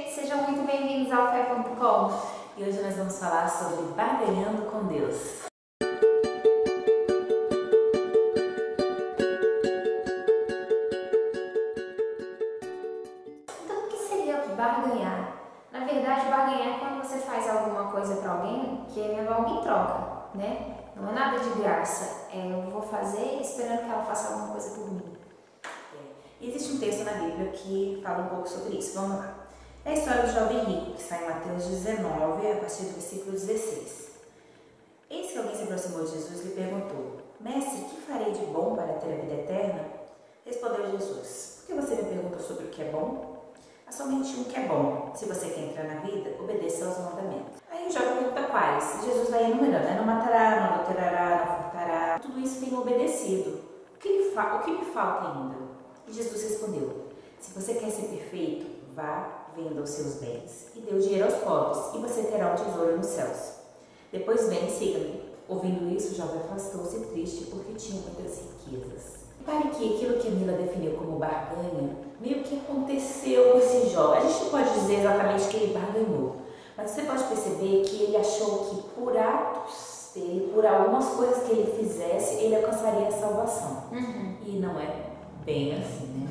Sejam muito bem-vindos ao Fé.com. E hoje nós vamos falar sobre barganhando com Deus. Então, o que seria barganhar? Na verdade, barganhar é quando você faz alguma coisa para alguém querendo algo em troca, né? Não é nada de graça. Eu vou fazer esperando que ela faça alguma coisa por mim. Existe um texto na Bíblia que fala um pouco sobre isso. Vamos lá. É a história do jovem rico, que está em Mateus 19, a partir do versículo 16. Eis que alguém se aproximou de Jesus e lhe perguntou: Mestre, que farei de bom para ter a vida eterna? Respondeu Jesus: Por que você me pergunta sobre o que é bom? Há somente um que é bom. Se você quer entrar na vida, obedeça aos mandamentos. Aí o jovem pergunta quais. Jesus vai enumerando, né? Não matará, não adulterará, não furtará. Tudo isso tem obedecido. O que me falta ainda? E Jesus respondeu: Se você quer ser perfeito, vá, venda os seus bens e dê o dinheiro aos pobres, e você terá um tesouro nos céus. Depois vem e siga-me. Ouvindo isso, o jovem afastou-se triste porque tinha muitas riquezas. Repare que aquilo que a Mila definiu como barganha, meio que aconteceu com esse jovem. A gente não pode dizer exatamente que ele barganhou, mas você pode perceber que ele achou que por atos dele, por algumas coisas que ele fizesse, ele alcançaria a salvação. E não é bem assim, né?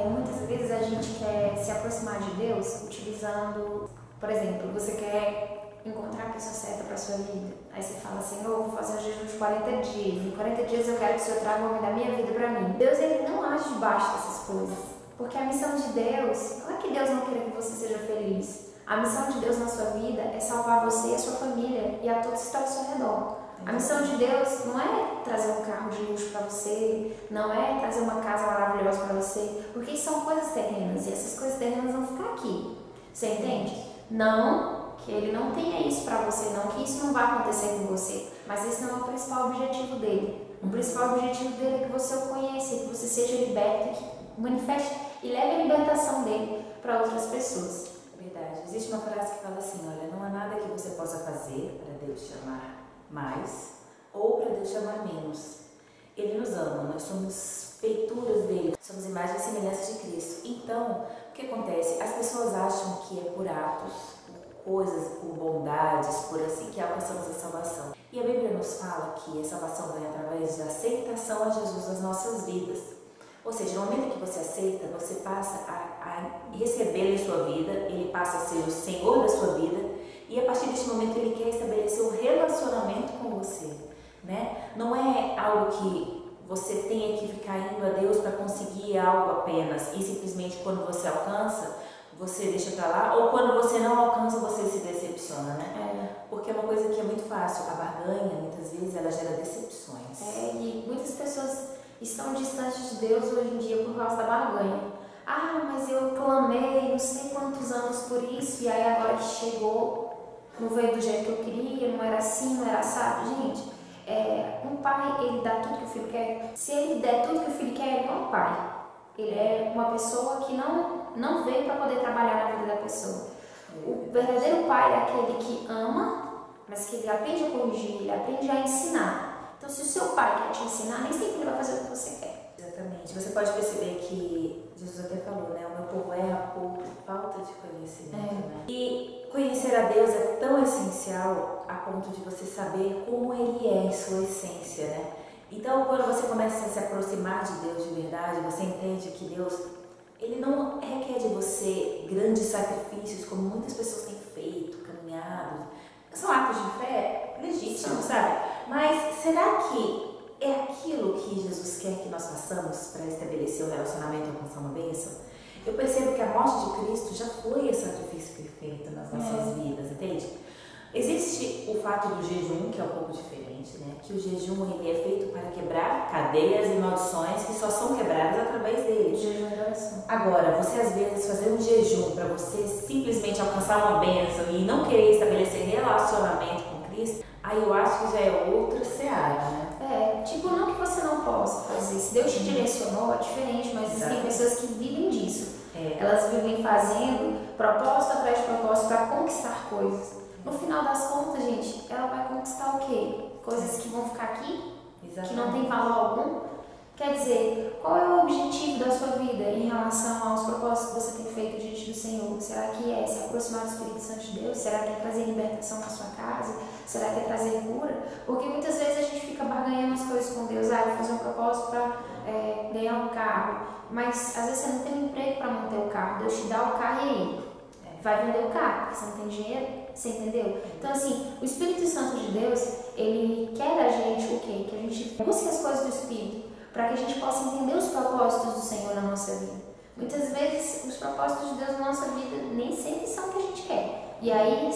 Muitas vezes a gente quer se aproximar de Deus utilizando, por exemplo, você quer encontrar a pessoa certa para a sua vida. Aí você fala assim: eu vou fazer um jejum de 40 dias. Em 40 dias eu quero que o Senhor traga o homem da minha vida para mim. Deus, ele não age debaixo dessas coisas. Porque a missão de Deus, não é que Deus não queira que você seja feliz. A missão de Deus na sua vida é salvar você e a sua família e a todos que estão ao seu redor. A missão de Deus não é trazer um carro de luxo para você, não é trazer uma casa maravilhosa para você, porque isso são coisas terrenas e essas coisas terrenas vão ficar aqui. Você entende? Não que ele não tenha isso para você, não que isso não vai acontecer com você, mas esse não é o principal objetivo dele. O principal objetivo dele é que você o conheça, que você seja liberto, que manifeste e leve a libertação dele para outras pessoas. Verdade. Existe uma frase que fala assim: olha, não há nada que você possa fazer para Deus te amar mais ou para Deus te amar menos. Ele nos ama, nós somos feituras dele, somos imagem e semelhança de Cristo. Então, o que acontece? As pessoas acham que é por atos, por coisas, por bondades, por assim, que alcançamos a salvação. E a Bíblia nos fala que a salvação vem através da aceitação a Jesus nas nossas vidas. Ou seja, no momento que você aceita, você passa a recebê-lo em sua vida, ele passa a ser o Senhor da sua vida, e a partir desse momento ele quer estabelecer um relacionamento com você, né? Não é algo que você tenha que ficar indo a Deus para conseguir algo apenas, e simplesmente quando você alcança, você deixa para lá, ou quando você não alcança, você se decepciona, né? Porque é uma coisa que é muito fácil, a barganha, muitas vezes, ela gera decepções. E muitas pessoas estão distantes de Deus hoje em dia por causa da barganha. Ah, mas eu clamei não sei quantos anos por isso, e aí agora que chegou, não veio do jeito que eu queria, não era assim, não era assado. Gente, um pai, ele dá tudo que o filho quer. Se ele der tudo que o filho quer, ele não é um pai. Ele é uma pessoa que não veio para poder trabalhar na vida da pessoa. O verdadeiro pai é aquele que ama, mas que ele aprende a corrigir, ele aprende a ensinar. Então, se o seu pai quer te ensinar, nem sempre ele vai fazer o que você quer. Exatamente. Você pode perceber que Jesus até falou, né? O meu povo erra por falta de conhecimento, né? E conhecer a Deus é tão essencial a ponto de você saber como Ele é em sua essência, né? Então, quando você começa a se aproximar de Deus de verdade, você entende que Deus, Ele não requer de você grandes sacrifícios, como muitas pessoas têm feito, caminhado. São atos de fé legítimos, sabe? Mas será que é aquilo que Jesus quer que nós façamos para estabelecer o relacionamento e alcançar uma bênção? Eu percebo que a morte de Cristo já foi esse sacrifício perfeito nas nossas vidas, entende? Existe o fato do jejum, que é um pouco diferente, né? Que o jejum ele é feito para quebrar cadeias e maldições que só são quebradas através dele. Jejum e oração. Agora, você às vezes fazer um jejum para você simplesmente alcançar uma bênção e não querer estabelecer relacionamento com Cristo, aí eu acho que já é outra seara, né? Tipo, não que você não possa fazer. Se Deus te direcionou, é diferente, mas existem pessoas que vivem disso. Elas vivem fazendo propósito atrás de propósito para conquistar coisas. No final das contas, gente, ela vai conquistar o quê? Coisas que vão ficar aqui, que não tem valor algum. Quer dizer, qual é o objetivo da sua vida em relação aos propósitos que você tem feito diante do Senhor? Será que é se aproximar do Espírito Santo de Deus? Será que é trazer libertação na sua casa? Será que é trazer cura? Porque muitas vezes a gente fica barganhando as coisas com Deus. Ah, eu vou fazer um propósito para ganhar um carro. Mas às vezes você não tem um emprego para manter o carro. Deus te dá o carro e aí? Vai vender o carro, porque você não tem dinheiro. Você entendeu? Então assim, o Espírito Santo de Deus, ele quer da gente o quê? Que a gente busque as coisas do Espírito, para que a gente possa entender os propósitos do Senhor na nossa vida. Muitas vezes, os propósitos de Deus na nossa vida nem sempre são o que a gente quer. E aí,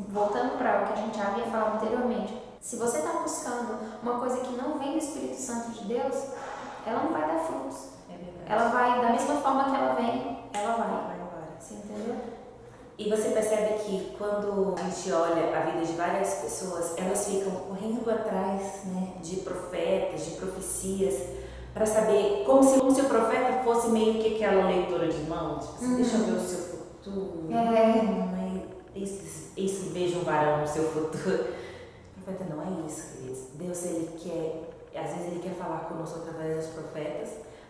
voltando para o que a gente já havia falado anteriormente, se você está buscando uma coisa que não vem do Espírito Santo de Deus, ela não vai dar frutos. Ela vai, da mesma forma que ela vem, ela vai embora. Você entendeu? E você percebe que quando a gente olha a vida de várias pessoas, elas ficam correndo atrás, né, de profetas, de profecias, para saber, como se o profeta fosse meio que aquela leitora de mãos, tipo, deixa eu ver o seu futuro, isso veja um varão no seu futuro. O profeta não é isso, queridos. Deus, ele quer, às vezes ele quer falar conosco através dos profetas,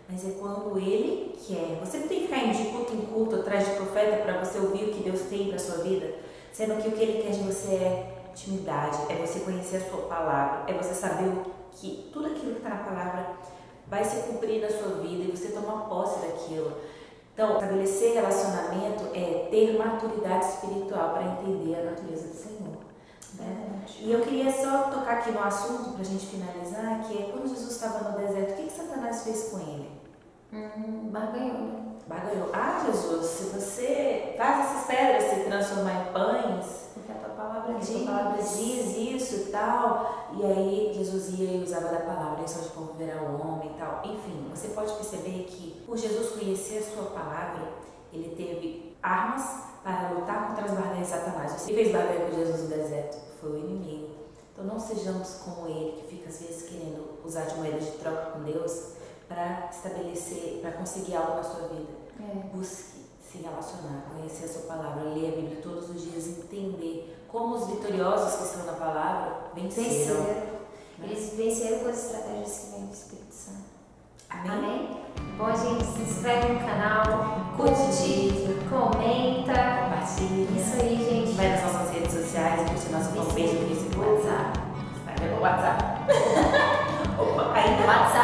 mas é quando ele quer. Você não tem que ficar indo de culto em culto atrás de profeta para você ouvir o que Deus tem para sua vida, sendo que o que ele quer de você é intimidade, é você conhecer a sua palavra, é você saber que tudo aquilo que está na palavra vai se cumprir na sua vida e você tomar posse daquilo. Então, estabelecer relacionamento é ter maturidade espiritual para entender a natureza do Senhor. Né? E eu queria só tocar aqui no assunto para a gente finalizar, que é quando Jesus estava no deserto, o que Satanás fez com ele? Barganhou, né? Barganhou. Ah, Jesus, se você faz essas pedras se transformar em pães, porque a tua palavra diz isso e tal, e aí Jesus ia e usava da palavra, isso de como verá o homem e tal. Enfim, você pode perceber que por Jesus conhecer a sua palavra, ele teve armas para lutar contra as barganhas de Satanás. Você fez barganha com Jesus no deserto, foi o inimigo. Então não sejamos como ele, que fica às vezes querendo usar de moeda de troca com Deus para estabelecer, para conseguir algo na sua vida. Busque se relacionar, conhecer a sua palavra, ler a Bíblia todos os dias, entender como os vitoriosos que estão na palavra venceram. Eles venceram com as estratégias que vêm do Espírito Santo. Amém? Bom, gente, se inscreve no canal, curte, comenta, compartilha. Isso aí, gente. Vai nas nossas redes sociais, curte nosso fanpage no Facebook. WhatsApp. Vai ver no WhatsApp. Opa, ainda? WhatsApp.